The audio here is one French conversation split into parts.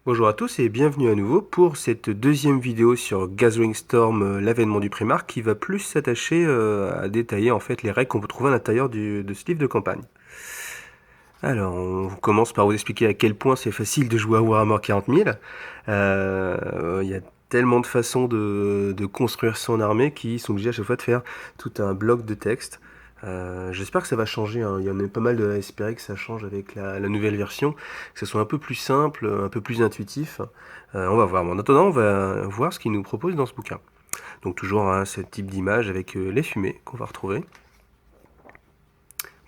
Bonjour à tous et bienvenue à nouveau pour cette deuxième vidéo sur Gathering Storm, l'avènement du Primark, qui va plus s'attacher à détailler en fait les règles qu'on peut trouver à l'intérieur de ce livre de campagne. Alors, on commence par vous expliquer à quel point c'est facile de jouer à Warhammer 40 000. Il y a tellement de façons de construire son armée qui sont obligés à chaque fois de faire tout un bloc de texte. J'espère que ça va changer, hein. Il y en a pas mal à espérer que ça change avec la nouvelle version, que ce soit un peu plus simple, un peu plus intuitif. On va voir. En attendant, on va voir ce qu'il nous propose dans ce bouquin. Donc toujours hein, ce type d'image avec les fumées qu'on va retrouver.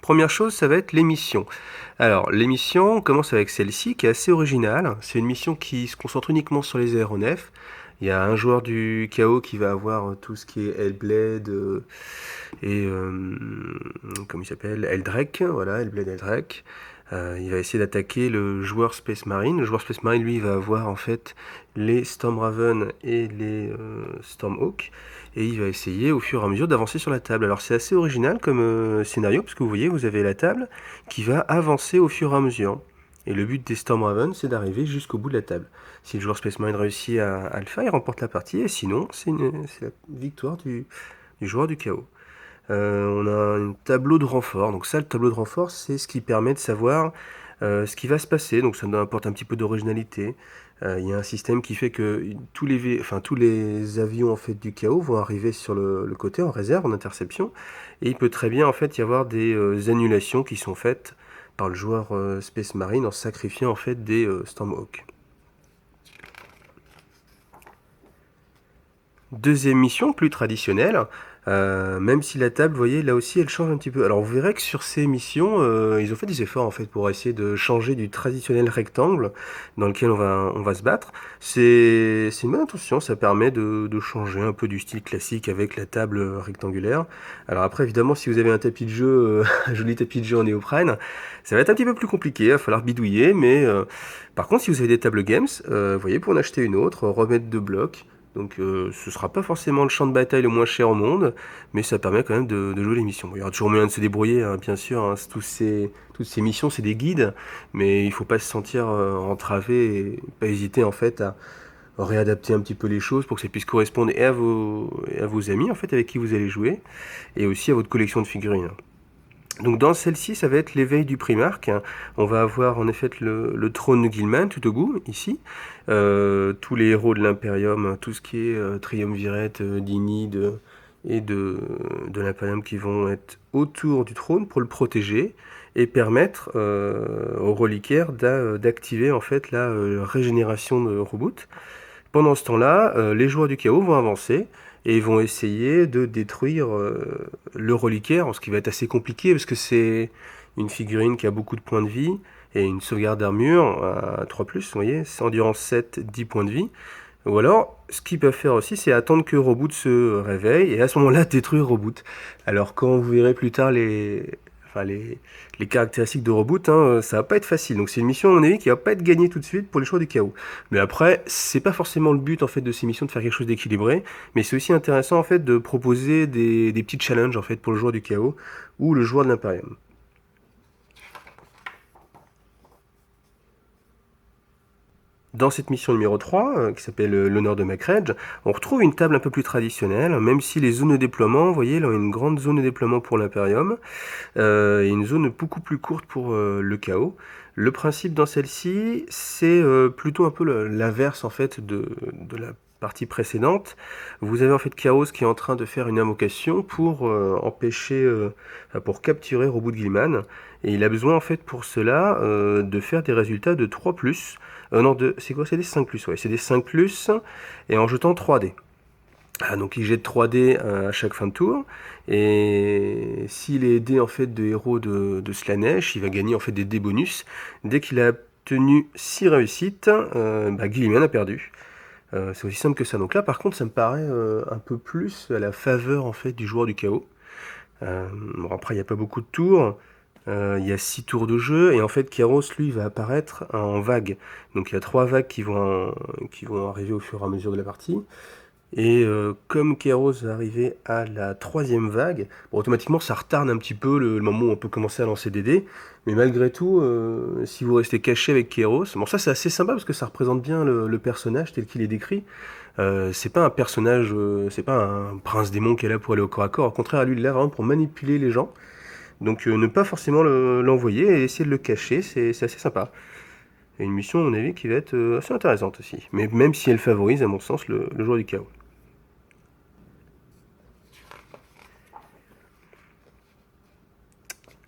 Première chose, ça va être l'émission. Alors, l'émission, on commence avec celle-ci qui est assez originale. C'est une mission qui se concentre uniquement sur les aéronefs. Il y a un joueur du chaos qui va avoir tout ce qui est Hellblade et comment il s'appelle, Eldrake, voilà, Hellblade Eldrake. Il va essayer d'attaquer le joueur Space Marine. Le joueur Space Marine, lui, va avoir en fait les Stormraven et les Stormhawk. Et il va essayer au fur et à mesure d'avancer sur la table. Alors c'est assez original comme scénario, parce que vous voyez, vous avez la table qui va avancer au fur et à mesure. Et le but des Stormraven, c'est d'arriver jusqu'au bout de la table. Si le joueur Space Marine réussit à le faire, il remporte la partie, et sinon, c'est la victoire du joueur du chaos. On a un tableau de renfort. Donc ça, le tableau de renfort, c'est ce qui permet de savoir ce qui va se passer. Donc ça nous apporte un petit peu d'originalité. Il y a un système qui fait que tous les avions en fait du chaos vont arriver sur le côté en réserve, en interception. Et il peut très bien en fait y avoir des annulations qui sont faites par le joueur Space Marine en sacrifiant en fait des Stormhawk. Deuxième mission, plus traditionnelle, même si la table, vous voyez, là aussi, elle change un petit peu. Alors, vous verrez que sur ces missions, ils ont fait des efforts, en fait, pour essayer de changer du traditionnel rectangle dans lequel on va se battre. C'est une bonne intention, ça permet de changer un peu du style classique avec la table rectangulaire. Alors après, évidemment, si vous avez un tapis de jeu, un joli tapis de jeu en néoprène, ça va être un petit peu plus compliqué, il va falloir bidouiller, mais par contre, si vous avez des tables games, vous voyez, pour en acheter une autre, remettre deux blocs, donc ce sera pas forcément le champ de bataille le moins cher au monde, mais ça permet quand même de jouer les missions. Bon, il y aura toujours moyen de se débrouiller, hein, bien sûr, hein, toutes ces missions, c'est des guides, mais il faut pas se sentir entravé et pas hésiter en fait à réadapter un petit peu les choses pour que ça puisse correspondre et à vos amis en fait avec qui vous allez jouer, et aussi à votre collection de figurines. Donc dans celle-ci, ça va être l'éveil du Primark. On va avoir en effet le trône de Guilliman tout au bout, ici. Tous les héros de l'Imperium, tout ce qui est triumvirate, d'Inid et de l'Imperium qui vont être autour du trône pour le protéger et permettre aux reliquaires d'activer en fait la régénération de reboot. Pendant ce temps-là, les joueurs du chaos vont avancer et ils vont essayer de détruire le reliquaire, ce qui va être assez compliqué parce que c'est une figurine qui a beaucoup de points de vie et une sauvegarde d'armure à 3+, vous voyez, c'est endurance 7, 10 points de vie. Ou alors, ce qu'ils peuvent faire aussi, c'est attendre que Reboot se réveille et à ce moment-là détruire Reboot. Alors quand vous verrez plus tard les caractéristiques de Reboot, hein, ça va pas être facile. Donc c'est une mission à mon avis qui va pas être gagnée tout de suite pour les choix du chaos. Mais après, c'est pas forcément le but en fait de ces missions de faire quelque chose d'équilibré, mais c'est aussi intéressant en fait de proposer des petits challenges en fait pour le joueur du chaos ou le joueur de l'Imperium. Dans cette mission numéro 3, qui s'appelle l'honneur de Macredge, on retrouve une table un peu plus traditionnelle, même si les zones de déploiement, vous voyez, là on a une grande zone de déploiement pour l'Imperium, et une zone beaucoup plus courte pour le chaos. Le principe dans celle-ci, c'est plutôt un peu l'inverse en fait de la partie précédente. Vous avez en fait Chaos qui est en train de faire une invocation pour pour capturer Robot de Guilliman, et il a besoin en fait pour cela de faire des résultats de 3+, non, c'est quoi? C'est des 5+, ouais, c'est des 5+, et en jetant 3 dés. Ah, donc il jette 3 dés à chaque fin de tour, et s'il est aidé en fait de héros de Slaanesh, il va gagner en fait des dés bonus. Dès qu'il a obtenu 6 réussites, Guilliman a perdu. C'est aussi simple que ça. Donc là par contre ça me paraît un peu plus à la faveur en fait du joueur du chaos. Bon, après il n'y a pas beaucoup de tours. Il y a 6 tours de jeu, et en fait Kairos lui va apparaître en vagues. Donc il y a 3 vagues qui vont arriver au fur et à mesure de la partie. Et comme Kairos va arriver à la troisième vague, bon, automatiquement ça retarde un petit peu le moment où on peut commencer à lancer des dés. Mais malgré tout, si vous restez caché avec Kairos, bon ça c'est assez sympa parce que ça représente bien le personnage tel qu'il est décrit. C'est pas un personnage, c'est pas un prince démon qui est là pour aller au corps à corps. Au contraire, lui il est là vraiment pour manipuler les gens. Donc ne pas forcément l'envoyer et essayer de le cacher, c'est assez sympa. Et une mission à mon avis qui va être assez intéressante aussi. Mais même si elle favorise à mon sens le joueur du chaos.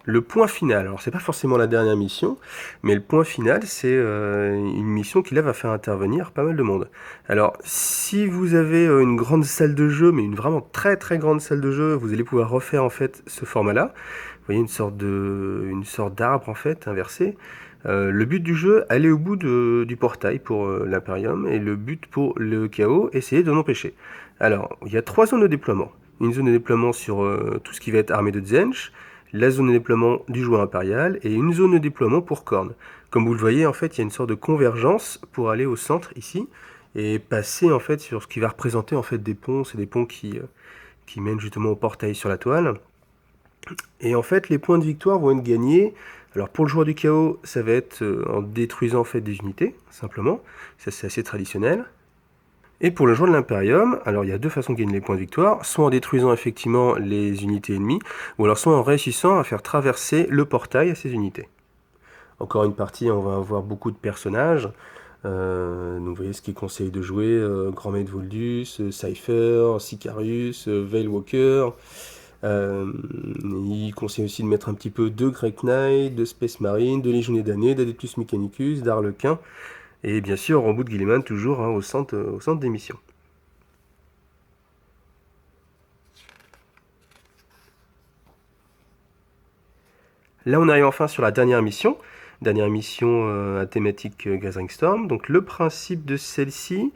Le point final, alors c'est pas forcément la dernière mission, mais le point final c'est une mission qui là va faire intervenir pas mal de monde. Alors si vous avez une grande salle de jeu, mais une vraiment très très grande salle de jeu, vous allez pouvoir refaire en fait ce format-là. Vous voyez une sorte d'arbre en fait inversé. Le but du jeu, aller au bout du portail pour l'Imperium, et le but pour le chaos, essayer de l'empêcher. Alors il y a 3 zones de déploiement. Une zone de déploiement sur tout ce qui va être armée de Tzeentch, la zone de déploiement du joueur impérial et une zone de déploiement pour Khorne. Comme vous le voyez, en fait, il y a une sorte de convergence pour aller au centre ici et passer en fait sur ce qui va représenter en fait des ponts, c'est des ponts qui mènent justement au portail sur la toile. Et en fait, les points de victoire vont être gagnés. Alors pour le joueur du chaos, ça va être en détruisant en fait des unités, simplement. Ça c'est assez traditionnel. Et pour le joueur de l'Imperium, alors il y a 2 façons de gagner les points de victoire, soit en détruisant effectivement les unités ennemies, ou alors soit en réussissant à faire traverser le portail à ces unités. Encore une partie, on va avoir beaucoup de personnages. Donc vous voyez ce qu'il conseille de jouer, Grand Maître Voldus, Cypher, Sicarius, Veilwalker. Il conseille aussi de mettre un petit peu de Grey Knight, de Space Marine, de Légionnaire d'année, d'Adeptus Mechanicus, d'Arlequin. Et bien sûr, Roboute Guilliman, toujours hein, au centre des missions. Là, on arrive enfin sur la dernière mission à thématique Gathering Storm. Donc le principe de celle-ci,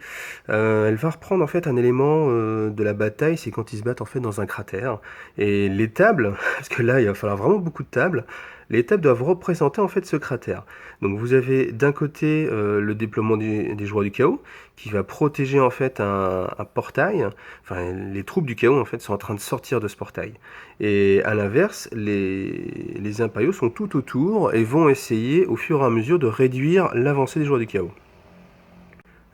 elle va reprendre en fait un élément de la bataille, c'est quand ils se battent en fait dans un cratère. Et les tables, parce que là il va falloir vraiment beaucoup de tables, les tables doivent représenter en fait ce cratère. Donc vous avez d'un côté le déploiement des joueurs du chaos, qui va protéger en fait un portail. Enfin, les troupes du chaos en fait sont en train de sortir de ce portail. Et à l'inverse, les impériaux sont tout autour et vont essayer au fur et à mesure de réduire l'avancée des joueurs du chaos.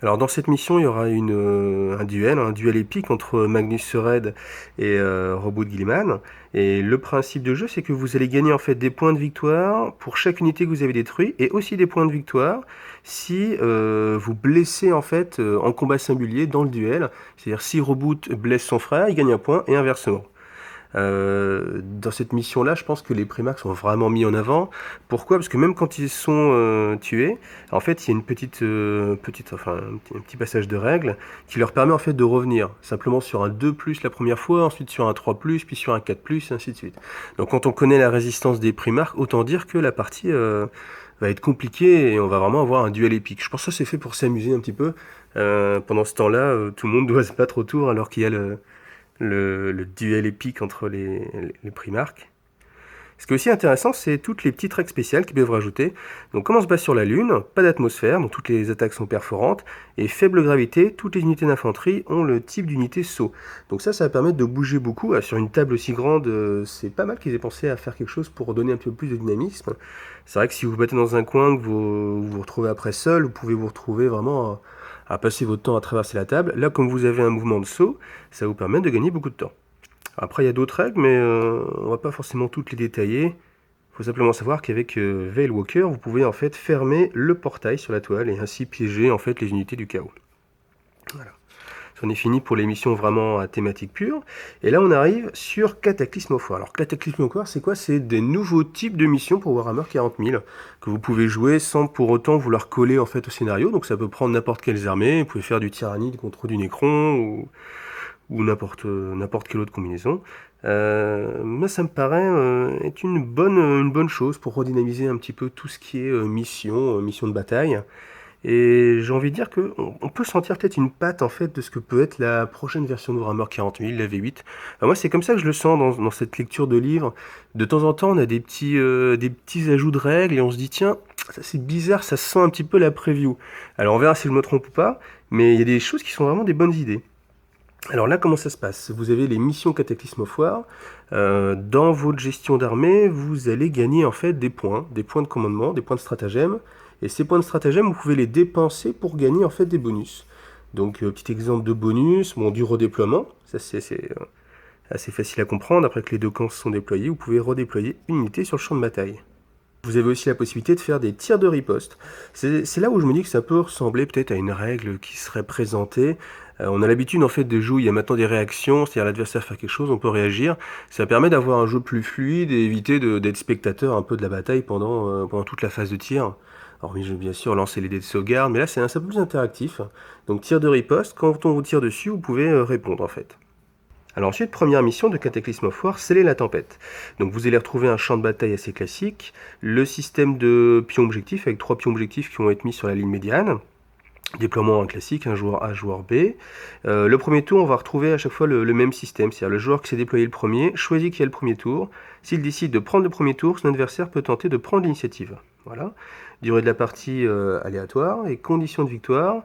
Alors dans cette mission, il y aura un duel épique entre Magnus Sered et Roboute Guilliman. Et le principe de jeu, c'est que vous allez gagner en fait des points de victoire pour chaque unité que vous avez détruite, et aussi des points de victoire si vous blessez en fait en combat singulier dans le duel. C'est-à-dire si Roboute blesse son frère, il gagne un point, et inversement. Dans cette mission-là, je pense que les Primarques sont vraiment mis en avant. Pourquoi? Parce que même quand ils sont tués, en fait, il y a une un petit passage de règles qui leur permet en fait de revenir simplement sur un 2+ la première fois, ensuite sur un 3+, puis sur un 4+, et ainsi de suite. Donc quand on connaît la résistance des Primarques, autant dire que la partie va être compliquée et on va vraiment avoir un duel épique. Je pense que ça c'est fait pour s'amuser un petit peu. Pendant ce temps-là, tout le monde doit se battre autour alors qu'il y a le duel épique entre les Primarques. Ce qui est aussi intéressant, c'est toutes les petites règles spéciales qu'ils peuvent rajouter. Donc comme on se bat sur la Lune, pas d'atmosphère, donc toutes les attaques sont perforantes, et faible gravité, toutes les unités d'infanterie ont le type d'unité saut. Donc ça va permettre de bouger beaucoup. Sur une table aussi grande, c'est pas mal qu'ils aient pensé à faire quelque chose pour donner un peu plus de dynamisme. C'est vrai que si vous vous battez dans un coin, que vous vous retrouvez après seul, vous pouvez vous retrouver vraiment à passer votre temps à traverser la table. Là, comme vous avez un mouvement de saut, ça vous permet de gagner beaucoup de temps. Après, il y a d'autres règles, mais on va pas forcément toutes les détailler. Il faut simplement savoir qu'avec Veilwalker, vous pouvez en fait fermer le portail sur la toile et ainsi piéger en fait les unités du chaos. Voilà. C'en est fini pour les missions vraiment à thématique pure. Et là, on arrive sur Cataclysme of War. Alors, Cataclysme of War, c'est quoi? C'est des nouveaux types de missions pour Warhammer 40 000 que vous pouvez jouer sans pour autant vouloir coller en fait au scénario. Donc, ça peut prendre n'importe quelles armées. Vous pouvez faire du Tyrannide contre du Necron ou n'importe quelle autre combinaison. Moi, ça me paraît être une bonne chose pour redynamiser un petit peu tout ce qui est mission de bataille. Et j'ai envie de dire qu'on peut sentir peut-être une patte en fait de ce que peut être la prochaine version de Warhammer 40 000, la V8. Enfin, moi, c'est comme ça que je le sens dans cette lecture de livre. De temps en temps, on a des petits ajouts de règles et on se dit tiens, ça c'est bizarre, ça sent un petit peu la preview. Alors on verra si je me trompe ou pas, mais il y a des choses qui sont vraiment des bonnes idées. Alors là, comment ça se passe? Vous avez les missions Cataclysme of War. Dans votre gestion d'armée, vous allez gagner en fait des points de commandement, des points de stratagème. Et ces points de stratagème, vous pouvez les dépenser pour gagner en fait des bonus. Donc, petit exemple de bonus, bon, du redéploiement. Ça, c'est assez facile à comprendre. Après que les deux camps sont déployés, vous pouvez redéployer une unité sur le champ de bataille. Vous avez aussi la possibilité de faire des tirs de riposte. C'est là où je me dis que ça peut ressembler peut-être à une règle qui serait présentée. On a l'habitude en fait de jouer, il y a maintenant des réactions, c'est-à-dire l'adversaire fait quelque chose, on peut réagir. Ça permet d'avoir un jeu plus fluide et éviter d'être spectateur un peu de la bataille pendant toute la phase de tir. Hormis bien sûr lancer les dés de sauvegarde, mais là c'est un peu plus interactif. Donc tir de riposte, quand on vous tire dessus, vous pouvez répondre en fait. Alors ensuite, première mission de Cataclysme of War, sceller la tempête. Donc vous allez retrouver un champ de bataille assez classique, le système de pions objectifs, avec 3 pions objectifs qui vont être mis sur la ligne médiane, déploiement classique, un joueur A, joueur B. Le premier tour, on va retrouver à chaque fois le même système, c'est-à-dire le joueur qui s'est déployé le premier choisit qui a le premier tour. S'il décide de prendre le premier tour, son adversaire peut tenter de prendre l'initiative. Voilà. Durée de la partie aléatoire et conditions de victoire.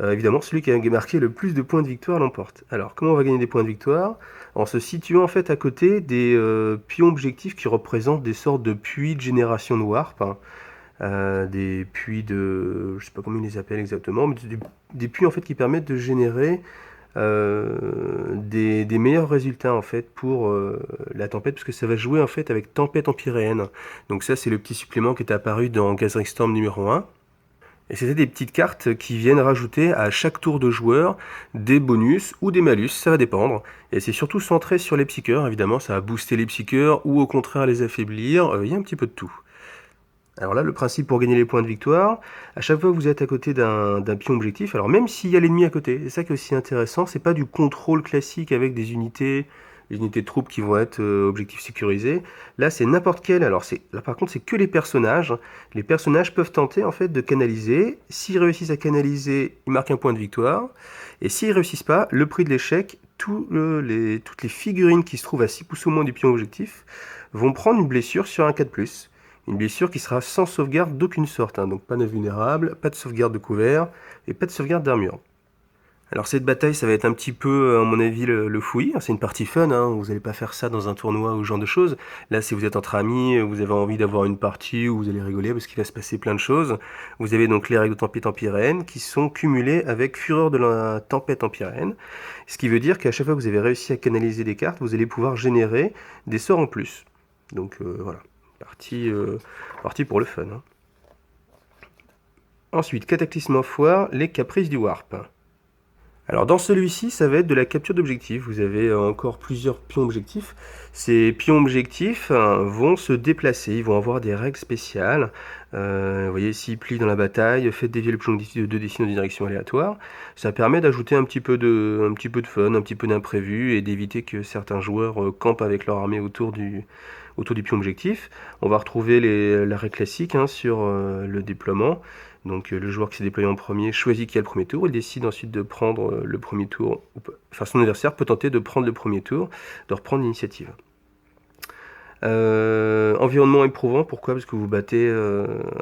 Évidemment, celui qui a marqué le plus de points de victoire l'emporte. Alors, comment on va gagner des points de victoire? En se situant en fait à côté des pions objectifs qui représentent des sortes de puits de génération de warp, hein. Des puits de... je sais pas comment ils les appellent exactement, mais des puits en fait qui permettent de générer des meilleurs résultats en fait pour la tempête, parce que ça va jouer en fait avec tempête empyréenne. Donc ça, c'est le petit supplément qui est apparu dans Gathering Storm numéro 1. Et c'était des petites cartes qui viennent rajouter à chaque tour de joueur des bonus ou des malus, ça va dépendre. Et c'est surtout centré sur les psycheurs, évidemment, ça va booster les psycheurs ou au contraire les affaiblir, il y a un petit peu de tout. Alors là, le principe pour gagner les points de victoire, à chaque fois que vous êtes à côté d'un pion objectif, alors même s'il y a l'ennemi à côté, c'est ça qui est aussi intéressant, c'est pas du contrôle classique avec des unités de troupes qui vont être objectifs sécurisés. Là, c'est n'importe quel. Alors là, par contre, c'est que les personnages. Les personnages peuvent tenter en fait de canaliser. S'ils réussissent à canaliser, ils marquent un point de victoire. Et s'ils réussissent pas, le prix de l'échec, toutes les figurines qui se trouvent à 6 pouces au moins du pion objectif vont prendre une blessure sur un 4+. Une blessure qui sera sans sauvegarde d'aucune sorte, hein. Donc pas de vulnérable, pas de sauvegarde de couvert et pas de sauvegarde d'armure. Alors cette bataille, ça va être un petit peu, à mon avis, le fouillis. C'est une partie fun, hein. Vous n'allez pas faire ça dans un tournoi ou ce genre de choses. Là, si vous êtes entre amis, vous avez envie d'avoir une partie où vous allez rigoler parce qu'il va se passer plein de choses. Vous avez donc les règles de tempête empyréenne qui sont cumulées avec fureur de la tempête empyréenne. Ce qui veut dire qu'à chaque fois que vous avez réussi à canaliser des cartes, vous allez pouvoir générer des sorts en plus. Donc voilà, partie pour le fun, hein. Ensuite, Cataclysme of War, les caprices du Warp. Alors dans celui-ci, ça va être de la capture d'objectifs. Vous avez encore plusieurs pions objectifs. Ces pions objectifs vont se déplacer, ils vont avoir des règles spéciales. Vous voyez, s'ils plient dans la bataille, faites dévier le pion objectif de 2 décisions de direction aléatoire. Ça permet d'ajouter un petit peu de fun, un petit peu d'imprévu et d'éviter que certains joueurs campent avec leur armée autour du pion objectif. On va retrouver la règle classique, hein, sur le déploiement. Donc le joueur qui s'est déployé en premier choisit qui a le premier tour, il décide ensuite de prendre le premier tour, enfin son adversaire peut tenter de prendre le premier tour, de reprendre l'initiative. Environnement éprouvant, pourquoi? Parce que vous battez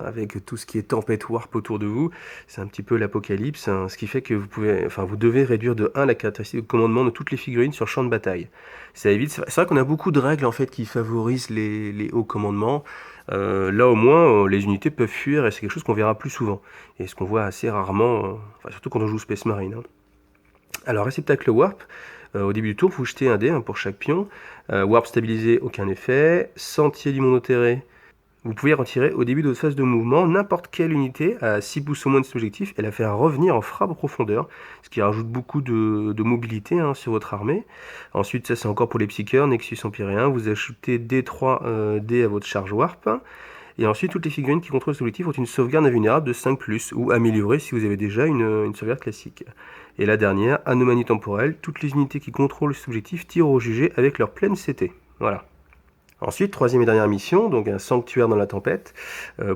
avec tout ce qui est tempête warp autour de vous, c'est un petit peu l'apocalypse, hein, ce qui fait que vous devez réduire de 1 la caractéristique de commandement de toutes les figurines sur champ de bataille. Ça évite, c'est vrai qu'on a beaucoup de règles en fait qui favorisent les hauts commandements. Là au moins, les unités peuvent fuir et c'est quelque chose qu'on verra plus souvent. Et ce qu'on voit assez rarement, surtout quand on joue Space Marine, hein. Alors, réceptacle warp, au début du tour, vous jetez un dé, hein, pour chaque pion. Warp stabilisé, aucun effet. Sentier du monde enterré, vous pouvez retirer au début de votre phase de mouvement n'importe quelle unité à 6 pouces au moins de cet objectif et la faire revenir en frappe profondeur, ce qui rajoute beaucoup de mobilité, hein, sur votre armée. Ensuite, ça c'est encore pour les psycheurs, Nexus empyréen, vous ajoutez D3 D à votre charge warp. Et ensuite, toutes les figurines qui contrôlent cet objectif ont une sauvegarde invulnérable de 5+, ou améliorée si vous avez déjà une sauvegarde classique. Et la dernière, anomalie temporelle, toutes les unités qui contrôlent cet objectif tirent au jugé avec leur pleine CT. Voilà. Ensuite, troisième et dernière mission, donc un sanctuaire dans la tempête.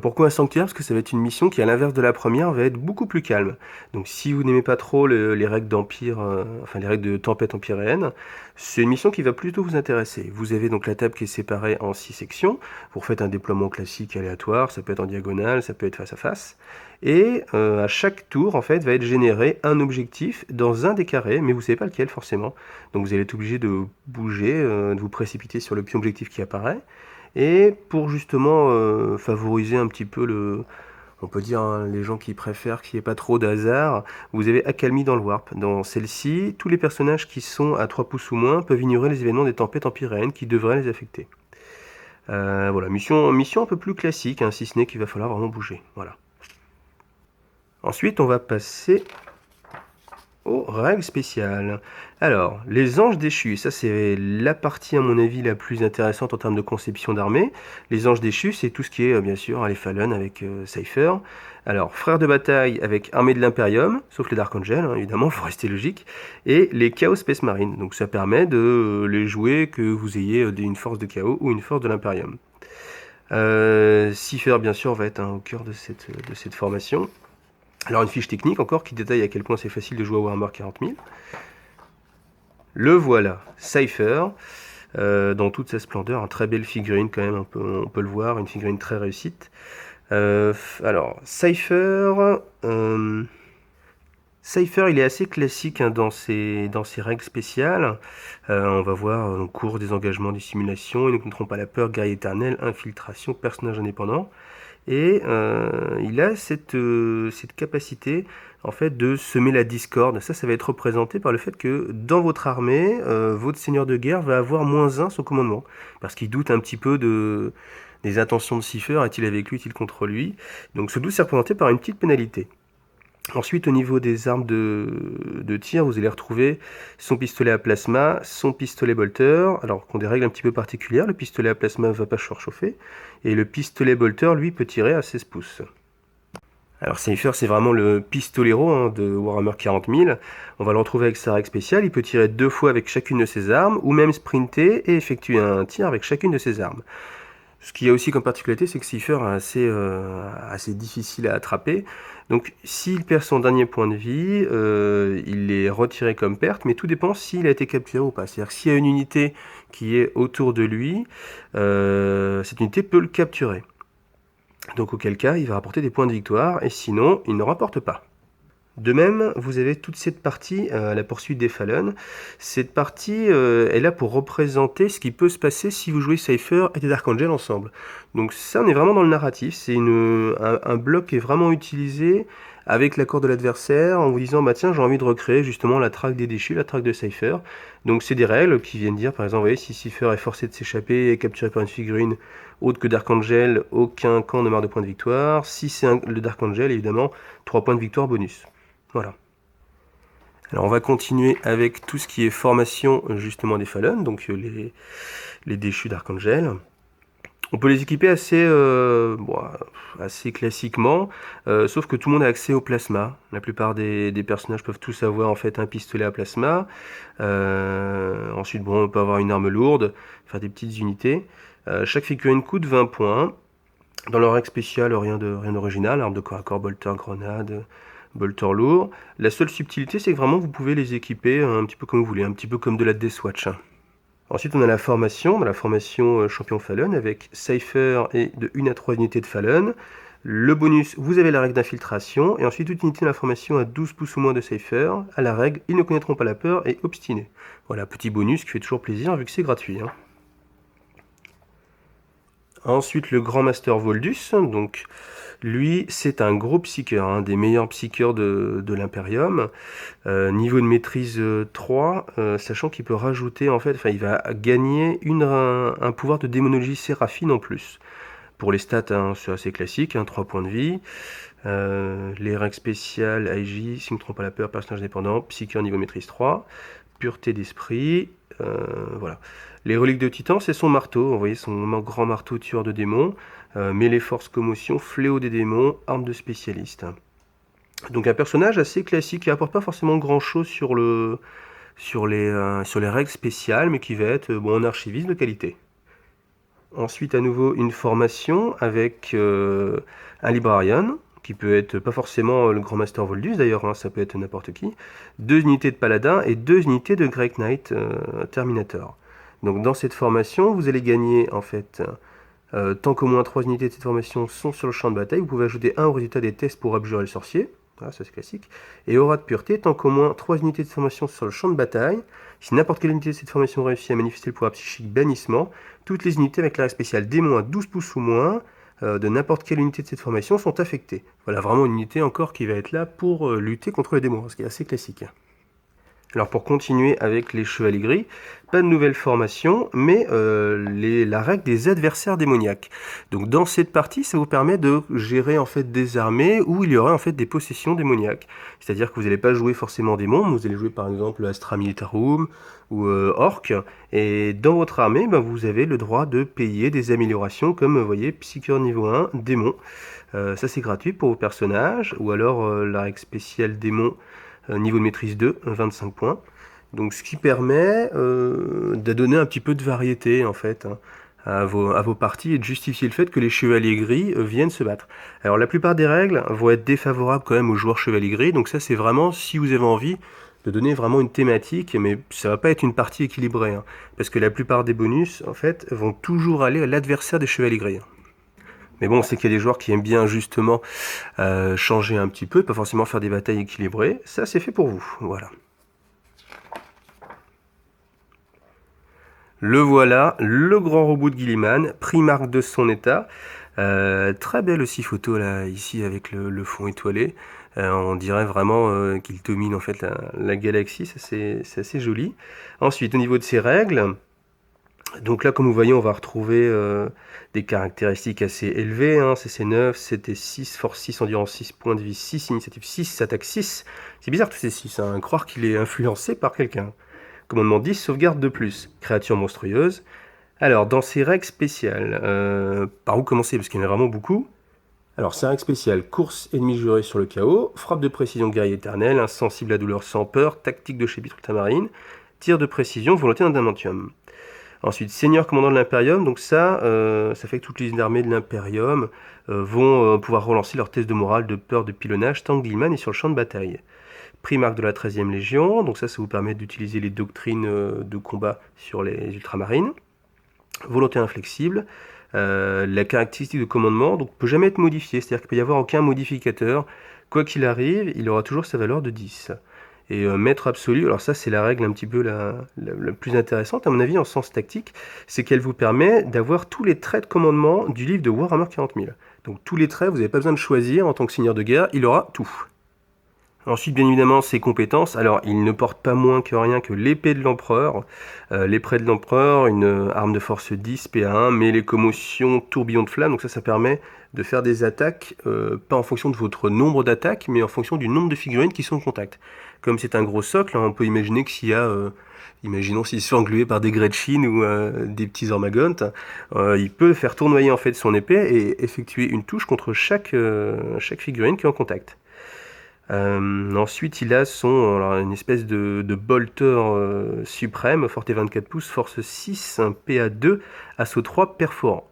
Pourquoi un sanctuaire? Parce que ça va être une mission qui, à l'inverse de la première, va être beaucoup plus calme. Donc si vous n'aimez pas trop les règles d'empire, enfin les règles de tempête empyréenne, C'est une mission qui va plutôt vous intéresser. Vous avez donc la table qui est séparée en 6 sections. Vous refaites un déploiement classique aléatoire, ça peut être en diagonale, ça peut être face à face. Et à chaque tour, en fait, va être généré un objectif dans un des carrés, mais vous ne savez pas lequel forcément. Donc vous allez être obligé de bouger, de vous précipiter sur le pion objectif qui apparaît. Et pour justement favoriser un petit peu on peut dire, hein, les gens qui préfèrent qu'il n'y ait pas trop de hasard, vous avez Accalmie dans le Warp. Dans celle-ci, tous les personnages qui sont à 3 pouces ou moins peuvent ignorer les événements des tempêtes empyréennes qui devraient les affecter. Voilà, mission un peu plus classique, hein, si ce n'est qu'il va falloir vraiment bouger. Voilà. Ensuite, on va passer aux règles spéciales. Alors, les anges déchus, ça c'est la partie à mon avis la plus intéressante en termes de conception d'armée. Les anges déchus, c'est tout ce qui est bien sûr les Fallen avec Cypher. Alors, frères de bataille avec armée de l'Imperium, sauf les Dark Angel, hein, évidemment, faut rester logique, et les Chaos Space Marine. Donc ça permet de les jouer que vous ayez une force de chaos ou une force de l'Imperium. Cypher, bien sûr, va être au cœur de cette formation. Alors une fiche technique encore qui détaille à quel point c'est facile de jouer à Warhammer 40 000. Le voilà, Cypher, dans toute sa splendeur, un très belle figurine quand même, on peut le voir, une figurine très réussite. Alors, Cypher, il est assez classique hein, dans ses règles spéciales. On va voir cours, désengagements, dissimulation, ils ne connaîtront pas la peur, guerrier éternel, infiltration, personnage indépendant. Et il a cette capacité en fait de semer la discorde. Ça va être représenté par le fait que dans votre armée, votre seigneur de guerre va avoir -1 son commandement. Parce qu'il doute un petit peu des intentions de Cypher, est-il avec lui, est-il contre lui. Donc ce doute c'est représenté par une petite pénalité. Ensuite, au niveau des armes de tir, vous allez retrouver son pistolet à plasma, son pistolet bolter, alors qui ont des règles un petit peu particulières. Le pistolet à plasma ne va pas surchauffer, et le pistolet bolter, lui, peut tirer à 16 pouces. Alors Cypher, c'est vraiment le pistolero hein, de Warhammer 40 000. On va le retrouver avec sa règle spéciale, il peut tirer 2 fois avec chacune de ses armes, ou même sprinter et effectuer un tir avec chacune de ses armes. Ce qu'il y a aussi comme particularité, c'est que Cypher est assez difficile à attraper. Donc s'il perd son dernier point de vie, il est retiré comme perte, mais tout dépend s'il a été capturé ou pas. C'est-à-dire que s'il y a une unité qui est autour de lui, cette unité peut le capturer. Donc auquel cas, il va rapporter des points de victoire, et sinon, il ne rapporte pas. De même, vous avez toute cette partie, la poursuite des Fallen. Cette partie est là pour représenter ce qui peut se passer si vous jouez Cypher et des Dark Angel ensemble. Donc ça, on est vraiment dans le narratif. C'est un bloc qui est vraiment utilisé avec l'accord de l'adversaire en vous disant bah tiens j'ai envie de recréer justement la traque des déchus, la traque de Cypher. Donc c'est des règles qui viennent dire par exemple vous voyez, si Cypher est forcé de s'échapper et capturé par une figurine autre que Dark Angel, aucun camp ne marque de points de victoire. Si c'est le Dark Angel, évidemment 3 points de victoire bonus. Voilà. Alors on va continuer avec tout ce qui est formation justement des Fallen, donc les déchus d'Archangel. On peut les équiper assez classiquement, sauf que tout le monde a accès au plasma. La plupart des personnages peuvent tous avoir en fait un pistolet à plasma. Ensuite, bon, on peut avoir une arme lourde, faire des petites unités. Chaque figurine coûte 20 points. Dans leur règle spéciale, rien d'original, arme de corps à corps, bolter, grenade, bolter lourd. La seule subtilité, c'est que vraiment vous pouvez les équiper un petit peu comme vous voulez, un petit peu comme de la Deathwatch. Ensuite, on a la formation champion Fallen avec Cypher et de 1 à 3 unités de Fallen. Le bonus, vous avez la règle d'infiltration, et ensuite toute unité de la formation à 12 pouces ou moins de Cypher, à la règle, ils ne connaîtront pas la peur et obstinés. Voilà, petit bonus qui fait toujours plaisir vu que c'est gratuit. Hein. Ensuite, le Grand Master Voldus, donc lui, c'est un gros psyker, un des meilleurs psycheurs de l'Imperium. Niveau de maîtrise 3, sachant qu'il peut rajouter, en fait, il va gagner un pouvoir de démonologie séraphine en plus. Pour les stats, hein, c'est assez classique, 3 points de vie. Les règles spéciales, AJ, si on ne trompe pas la peur, personnage dépendant, psycheur niveau maîtrise 3, pureté d'esprit, voilà. Les reliques de Titan, c'est son marteau, vous voyez son grand marteau tueur de démons, mêlée force commotion, fléau des démons, arme de spécialiste. Donc un personnage assez classique qui apporte pas forcément grand chose sur les règles spéciales, mais qui va être un archiviste de qualité. Ensuite à nouveau une formation avec un librarian, qui peut être pas forcément le Grand Master Voldus d'ailleurs, hein, ça peut être n'importe qui, 2 unités de Paladin et 2 unités de Grey Knight Terminator. Donc dans cette formation, vous allez gagner en fait, tant qu'au moins 3 unités de cette formation sont sur le champ de bataille, vous pouvez ajouter 1 au résultat des tests pour abjurer le sorcier, voilà, ça c'est classique, et aura de pureté, tant qu'au moins 3 unités de formation sur le champ de bataille, si n'importe quelle unité de cette formation réussit à manifester le pouvoir psychique bannissement, toutes les unités avec l'arrêt spécial démon à 12 pouces ou moins de n'importe quelle unité de cette formation sont affectées. Voilà, vraiment une unité encore qui va être là pour lutter contre les démons, ce qui est assez classique. Alors pour continuer avec les chevaliers gris, pas de nouvelle formation, mais la règle des adversaires démoniaques. Donc dans cette partie, ça vous permet de gérer en fait des armées où il y aura en fait des possessions démoniaques. C'est-à-dire que vous n'allez pas jouer forcément démons, vous allez jouer par exemple Astra Militarum ou Orc, et dans votre armée, ben, vous avez le droit de payer des améliorations comme vous voyez Psycheur niveau 1, démon. Ça c'est gratuit pour vos personnages, ou alors la règle spéciale démon niveau de maîtrise 2, 25 points. Donc ce qui permet de donner un petit peu de variété en fait, hein, à vos parties et de justifier le fait que les chevaliers gris viennent se battre. Alors la plupart des règles vont être défavorables quand même aux joueurs chevaliers gris, donc ça c'est vraiment si vous avez envie de donner vraiment une thématique, mais ça va pas être une partie équilibrée, hein, parce que la plupart des bonus en fait vont toujours aller à l'adversaire des chevaliers gris. Mais bon, on sait qu'il y a des joueurs qui aiment bien justement changer un petit peu, pas forcément faire des batailles équilibrées. Ça, c'est fait pour vous. Voilà. Le voilà, le grand robot de Guilliman, Primarque de son état. Très belle aussi photo là, ici avec le fond étoilé. On dirait vraiment qu'il domine en fait la galaxie, c'est assez joli. Ensuite, au niveau de ses règles, donc là, comme vous voyez, on va retrouver des caractéristiques assez élevées, hein, CC9, CT6, force 6, endurance 6, point de vie 6, initiative 6, attaque 6. C'est bizarre tous ces 6, hein, croire qu'il est influencé par quelqu'un. Commandement 10, sauvegarde de plus, créature monstrueuse. Alors, dans ces règles spéciales, par où commencer? Parce qu'il y en a vraiment beaucoup. Alors, c'est un règle spéciale, course ennemi juré sur le chaos, frappe de précision guerrier éternel, insensible à douleur sans peur, tactique de chapitre ultramarine, tir de précision, volonté d'adamantium. Ensuite, Seigneur commandant de l'Imperium, donc ça fait que toutes les armées de l'Imperium vont pouvoir relancer leur test de morale de peur de pilonnage tant que Guilliman est sur le champ de bataille. Primarque de la 13e Légion, donc ça vous permet d'utiliser les doctrines de combat sur les ultramarines. Volonté inflexible, la caractéristique de commandement donc peut jamais être modifiée, c'est-à-dire qu'il ne peut y avoir aucun modificateur. Quoi qu'il arrive, il aura toujours sa valeur de 10. Et maître absolu, alors ça c'est la règle un petit peu la plus intéressante à mon avis en sens tactique, c'est qu'elle vous permet d'avoir tous les traits de commandement du livre de Warhammer 40 000. Donc tous les traits, vous n'avez pas besoin de choisir en tant que seigneur de guerre, il aura tout. Ensuite, bien évidemment, ses compétences. Alors, il ne porte pas moins que rien que l'épée de l'empereur. L'épée de l'empereur, une arme de force 10, PA1, mais les commotions, tourbillon de flammes. Donc ça permet de faire des attaques, pas en fonction de votre nombre d'attaques, mais en fonction du nombre de figurines qui sont en contact. Comme c'est un gros socle, hein, on peut imaginer que s'il y a... imaginons s'il se fait engluer par des Gretchen ou des petits Ormagontes, il peut faire tournoyer en fait son épée et effectuer une touche contre chaque figurine qui est en contact. Ensuite, il a une espèce de bolter suprême, forté 24 pouces, force 6, un PA2, assaut 3, perforant.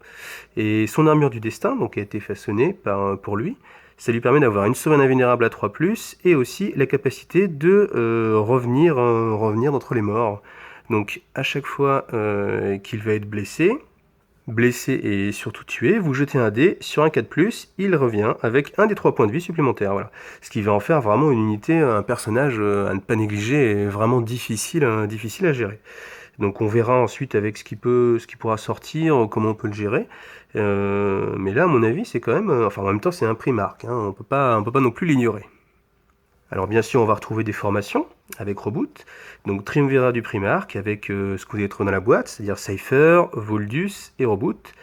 Et son armure du destin, donc, a été façonnée pour lui. Ça lui permet d'avoir une sauvegarde invulnérable à 3+, et aussi la capacité de revenir d'entre les morts. Donc, à chaque fois qu'il va être blessé et surtout tué, vous jetez un dé sur un 4+, il revient avec un des 3 points de vie supplémentaires. Voilà. Ce qui va en faire vraiment une unité, un personnage à ne pas négliger et vraiment difficile à gérer. Donc on verra ensuite avec ce qui pourra sortir, comment on peut le gérer. Mais là, à mon avis, c'est quand même... enfin, en même temps, c'est un Primarque, hein, on peut pas non plus l'ignorer. Alors bien sûr, on va retrouver des formations avec Reboot, donc Triumvirat du Primarque avec ce que vous allez trouver dans la boîte, c'est-à-dire Cypher, Voldus et Reboot.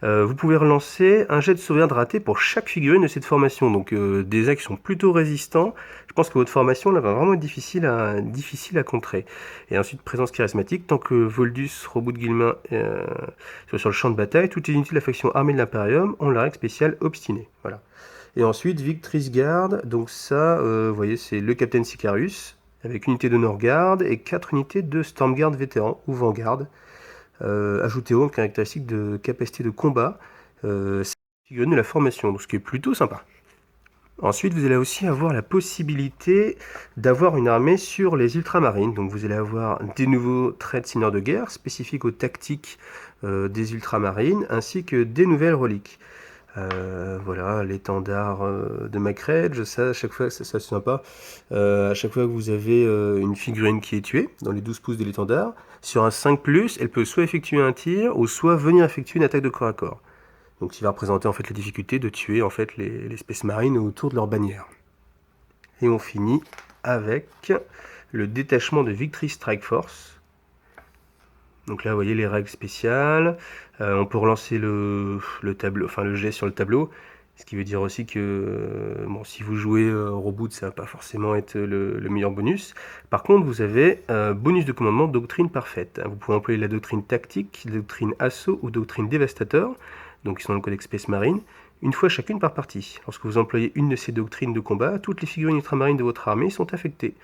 Vous pouvez relancer un jet de sauvegarde raté pour chaque figurine de cette formation, donc des actes qui sont plutôt résistants. Je pense que votre formation là va vraiment être difficile à contrer. Et ensuite, présence charismatique, tant que Voldus, Reboot, Guilliman sont sur le champ de bataille, toutes les unités de la faction armée de l'Imperium ont la règle spéciale obstinée. Voilà. Et ensuite, Victris Guard, donc ça, vous voyez, c'est le Captain Sicarius, avec une unité de Northgard et 4 unités de Stormguard vétéran ou Vanguard. Ajoutez au caractéristique de capacité de combat, c'est figurine de la formation, donc ce qui est plutôt sympa. Ensuite, vous allez aussi avoir la possibilité d'avoir une armée sur les ultramarines. Donc vous allez avoir des nouveaux traits de seigneur de guerre spécifiques aux tactiques des ultramarines, ainsi que des nouvelles reliques. Voilà, l'étendard de Macredge, ça à chaque fois, ça c'est sympa. À chaque fois que vous avez une figurine qui est tuée, dans les 12 pouces de l'étendard, sur un 5+, elle peut soit effectuer un tir, ou soit venir effectuer une attaque de corps à corps. Donc qui va représenter en fait la difficulté de tuer en fait les espèces marines autour de leur bannière. Et on finit avec le détachement de Victory Strike Force. Donc là, vous voyez les règles spéciales. On peut relancer le tableau, enfin le jet sur le tableau. Ce qui veut dire aussi que bon, si vous jouez reboot, ça va pas forcément être le meilleur bonus. Par contre, vous avez bonus de commandement doctrine parfaite. Vous pouvez employer la doctrine tactique, la doctrine assaut ou doctrine dévastateur, donc qui sont dans le codex Space Marine, une fois chacune par partie. Lorsque vous employez une de ces doctrines de combat, toutes les figurines ultramarines de votre armée sont affectées.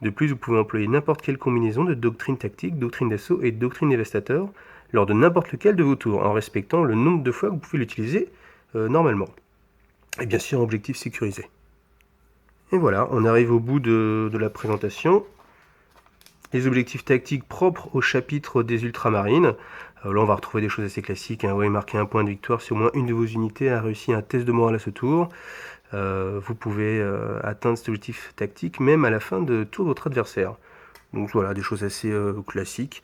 De plus, vous pouvez employer n'importe quelle combinaison de doctrine tactique, doctrine d'assaut et doctrine dévastateur lors de n'importe lequel de vos tours, en respectant le nombre de fois que vous pouvez l'utiliser normalement. Et bien sûr, objectif sécurisé. Et voilà, on arrive au bout de la présentation. Les objectifs tactiques propres au chapitre des ultramarines. Là, on va retrouver des choses assez classiques. Vous voyez marquer un point de victoire si au moins une de vos unités a réussi un test de morale à ce tour. Vous pouvez atteindre cet objectif tactique même à la fin de tour de votre adversaire. Donc voilà, des choses assez classiques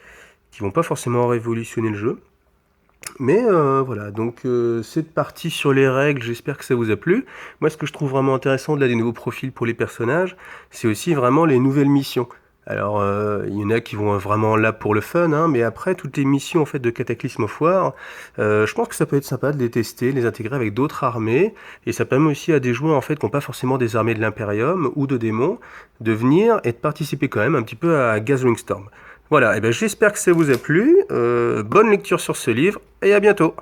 qui vont pas forcément révolutionner le jeu. Mais voilà, donc cette partie sur les règles, j'espère que ça vous a plu. Moi, ce que je trouve vraiment intéressant de là des nouveaux profils pour les personnages, c'est aussi vraiment les nouvelles missions. Alors, il y en a qui vont vraiment là pour le fun, hein, mais après, toutes les missions en fait de Cataclysm of War, je pense que ça peut être sympa de les tester, les intégrer avec d'autres armées, et ça permet aussi à des joueurs en fait qui n'ont pas forcément des armées de l'Imperium ou de démons, de venir et de participer quand même un petit peu à Gathering Storm. Voilà, et ben j'espère que ça vous a plu, bonne lecture sur ce livre, et à bientôt.